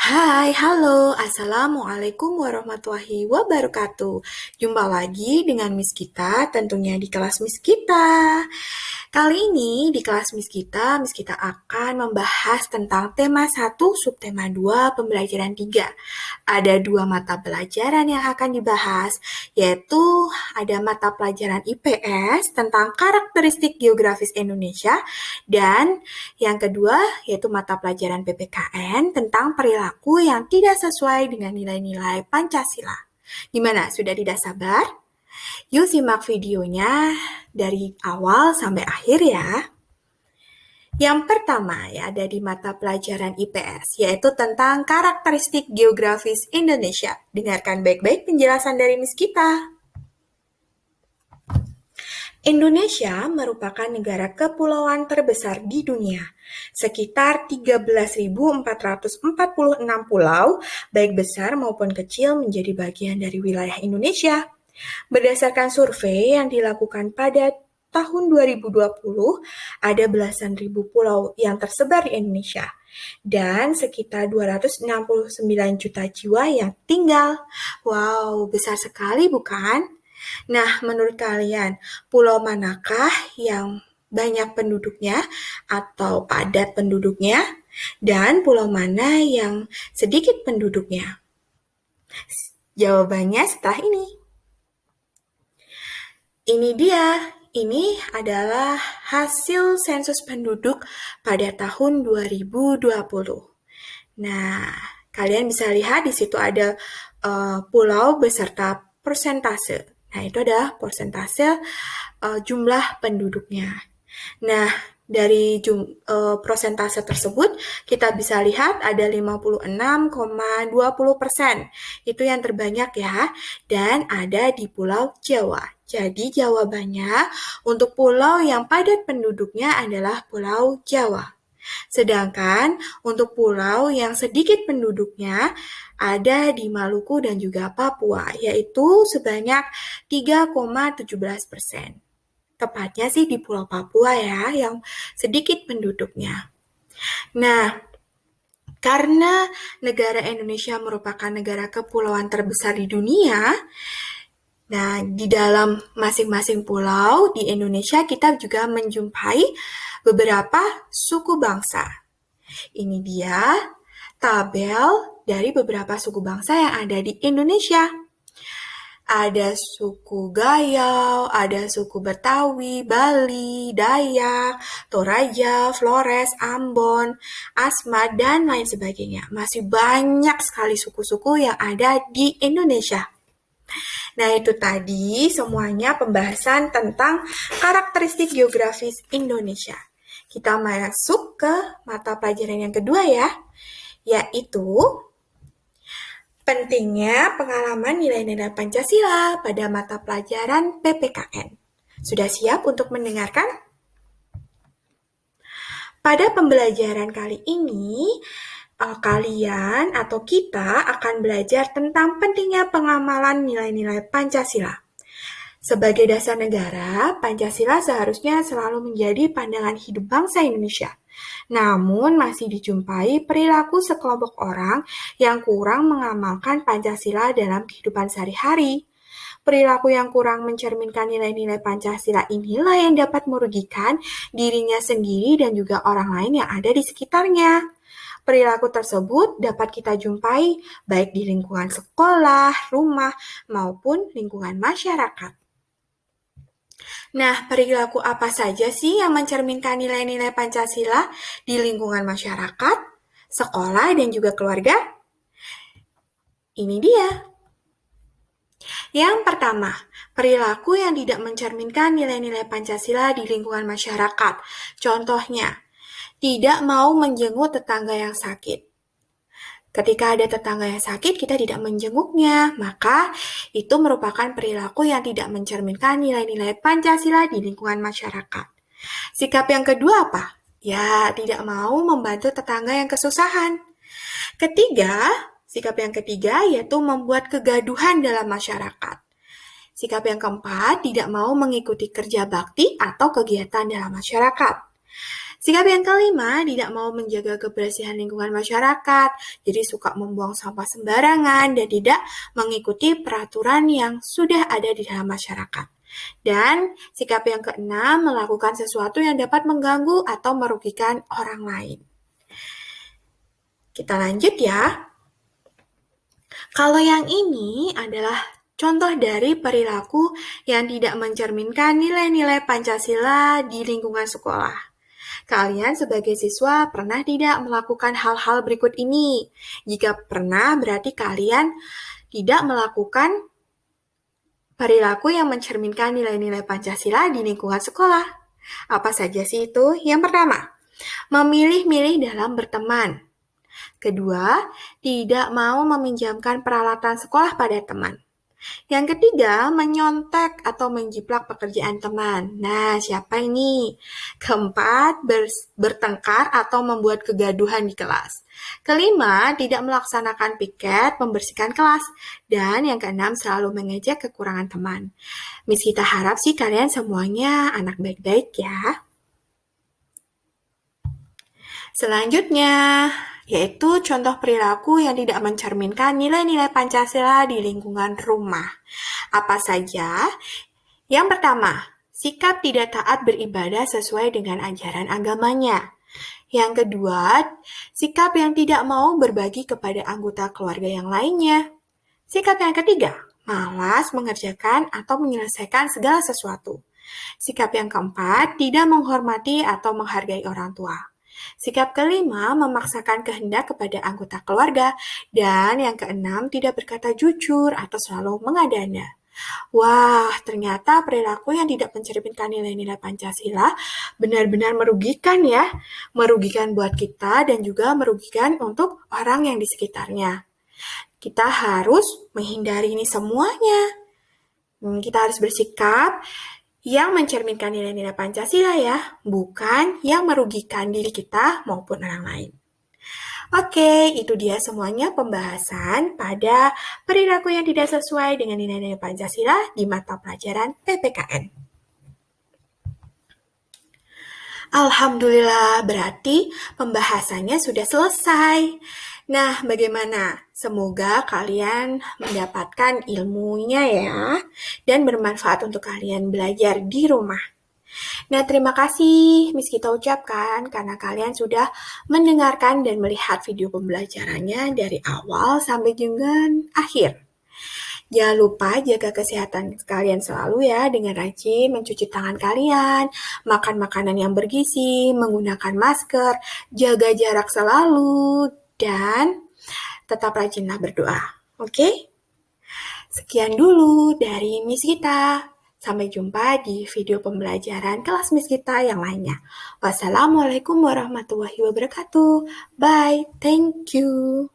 Hai, halo, Assalamualaikum warahmatullahi wabarakatuh. Jumpa lagi dengan Miss kita, tentunya di kelas Miss kita. Kali ini di kelas Miss kita akan membahas tentang tema 1, subtema 2, pembelajaran 3. Ada 2 mata pelajaran yang akan dibahas, yaitu ada mata pelajaran IPS tentang karakteristik geografis Indonesia, dan yang kedua yaitu mata pelajaran PPKN tentang perilaku yang tidak sesuai dengan nilai-nilai Pancasila. Gimana, sudah tidak sabar? Yuk simak videonya dari awal sampai akhir ya. Yang pertama ya ada di mata pelajaran IPS, yaitu tentang karakteristik geografis Indonesia. Dengarkan baik-baik penjelasan dari Miss kita. Indonesia merupakan negara kepulauan terbesar di dunia. Sekitar 13.446 pulau, baik besar maupun kecil, menjadi bagian dari wilayah Indonesia. Berdasarkan survei yang dilakukan pada tahun 2020, ada belasan ribu pulau yang tersebar di Indonesia dan sekitar 269 juta jiwa yang tinggal. Wow, besar sekali bukan? Nah, menurut kalian, pulau manakah yang banyak penduduknya atau padat penduduknya? Dan pulau mana yang sedikit penduduknya? Jawabannya setelah ini. Ini dia, ini adalah hasil sensus penduduk pada tahun 2020. Nah, kalian bisa lihat di situ ada pulau beserta persentase. Nah, itu adalah persentase jumlah penduduknya. Nah, dari persentase tersebut, kita bisa lihat ada 56,20%. Itu yang terbanyak ya, dan ada di Pulau Jawa. Jadi jawabannya untuk pulau yang padat penduduknya adalah Pulau Jawa. Sedangkan untuk pulau yang sedikit penduduknya ada di Maluku dan juga Papua, yaitu sebanyak 3,17%. Tepatnya sih di Pulau Papua ya, yang sedikit penduduknya. Nah, karena negara Indonesia merupakan negara kepulauan terbesar di dunia, nah, di dalam masing-masing pulau di Indonesia kita juga menjumpai beberapa suku bangsa. Ini dia tabel dari beberapa suku bangsa yang ada di Indonesia. Ada suku Gayo, ada suku Betawi, Bali, Dayak, Toraja, Flores, Ambon, Asmat, dan lain sebagainya. Masih banyak sekali suku-suku yang ada di Indonesia. Nah, itu tadi semuanya pembahasan tentang karakteristik geografis Indonesia. Kita masuk ke mata pelajaran yang kedua ya, yaitu pentingnya pengalaman nilai-nilai Pancasila pada mata pelajaran PPKN. Sudah siap untuk mendengarkan? Pada pembelajaran kali ini, kalian atau kita akan belajar tentang pentingnya pengamalan nilai-nilai Pancasila. Sebagai dasar negara, Pancasila seharusnya selalu menjadi pandangan hidup bangsa Indonesia. Namun masih dijumpai perilaku sekelompok orang yang kurang mengamalkan Pancasila dalam kehidupan sehari-hari. Perilaku yang kurang mencerminkan nilai-nilai Pancasila inilah yang dapat merugikan dirinya sendiri dan juga orang lain yang ada di sekitarnya. Perilaku tersebut dapat kita jumpai baik di lingkungan sekolah, rumah, maupun lingkungan masyarakat. Nah, perilaku apa saja sih yang mencerminkan nilai-nilai Pancasila di lingkungan masyarakat, sekolah, dan juga keluarga? Ini dia. Yang pertama, perilaku yang tidak mencerminkan nilai-nilai Pancasila di lingkungan masyarakat. Contohnya, tidak mau menjenguk tetangga yang sakit. Ketika ada tetangga yang sakit, kita tidak menjenguknya, maka itu merupakan perilaku yang tidak mencerminkan nilai-nilai Pancasila di lingkungan masyarakat. Sikap yang kedua apa? Ya, tidak mau membantu tetangga yang kesusahan. Sikap yang ketiga yaitu membuat kegaduhan dalam masyarakat. Sikap yang keempat, tidak mau mengikuti kerja bakti atau kegiatan dalam masyarakat. Sikap yang kelima, tidak mau menjaga kebersihan lingkungan masyarakat, jadi suka membuang sampah sembarangan dan tidak mengikuti peraturan yang sudah ada di dalam masyarakat. Dan sikap yang keenam, melakukan sesuatu yang dapat mengganggu atau merugikan orang lain. Kita lanjut ya. Kalau yang ini adalah contoh dari perilaku yang tidak mencerminkan nilai-nilai Pancasila di lingkungan sekolah. Kalian sebagai siswa pernah tidak melakukan hal-hal berikut ini? Jika pernah, berarti kalian tidak melakukan perilaku yang mencerminkan nilai-nilai Pancasila di lingkungan sekolah. Apa saja sih itu? Yang pertama, memilih-milih dalam berteman. Kedua, tidak mau meminjamkan peralatan sekolah pada teman. Yang ketiga, menyontek atau menjiplak pekerjaan teman. Nah, siapa ini? Keempat, bertengkar atau membuat kegaduhan di kelas. Kelima, tidak melaksanakan piket, membersihkan kelas. Dan yang keenam, selalu mengejek kekurangan teman. Miss kita harap sih kalian semuanya anak baik-baik ya. Selanjutnya, yaitu contoh perilaku yang tidak mencerminkan nilai-nilai Pancasila di lingkungan rumah. Apa saja? Yang pertama, sikap tidak taat beribadah sesuai dengan ajaran agamanya. Yang kedua, sikap yang tidak mau berbagi kepada anggota keluarga yang lainnya. Sikap yang ketiga, malas mengerjakan atau menyelesaikan segala sesuatu. Sikap yang keempat, tidak menghormati atau menghargai orang tua. Sikap kelima, memaksakan kehendak kepada anggota keluarga. Dan yang keenam, tidak berkata jujur atau selalu mengada-ada. Wah, ternyata perilaku yang tidak mencerminkan nilai-nilai Pancasila benar-benar merugikan ya. Merugikan buat kita dan juga merugikan untuk orang yang di sekitarnya. Kita harus menghindari ini semuanya. Kita harus bersikap yang mencerminkan nilai-nilai Pancasila ya, bukan yang merugikan diri kita maupun orang lain. Oke, itu dia semuanya pembahasan pada perilaku yang tidak sesuai dengan nilai-nilai Pancasila di mata pelajaran PPKN. Alhamdulillah, berarti pembahasannya sudah selesai. Nah, bagaimana? Semoga kalian mendapatkan ilmunya ya, dan bermanfaat untuk kalian belajar di rumah. Nah, terima kasih Miss kita ucapkan karena kalian sudah mendengarkan dan melihat video pembelajarannya dari awal sampai dengan akhir. Jangan lupa jaga kesehatan kalian selalu ya dengan rajin mencuci tangan kalian, makan makanan yang bergizi, menggunakan masker, jaga jarak selalu, dan tetap rajinlah berdoa. Oke? Sekian dulu dari Miss kita. Sampai jumpa di video pembelajaran kelas Miss kita yang lainnya. Wassalamualaikum warahmatullahi wabarakatuh. Bye. Thank you.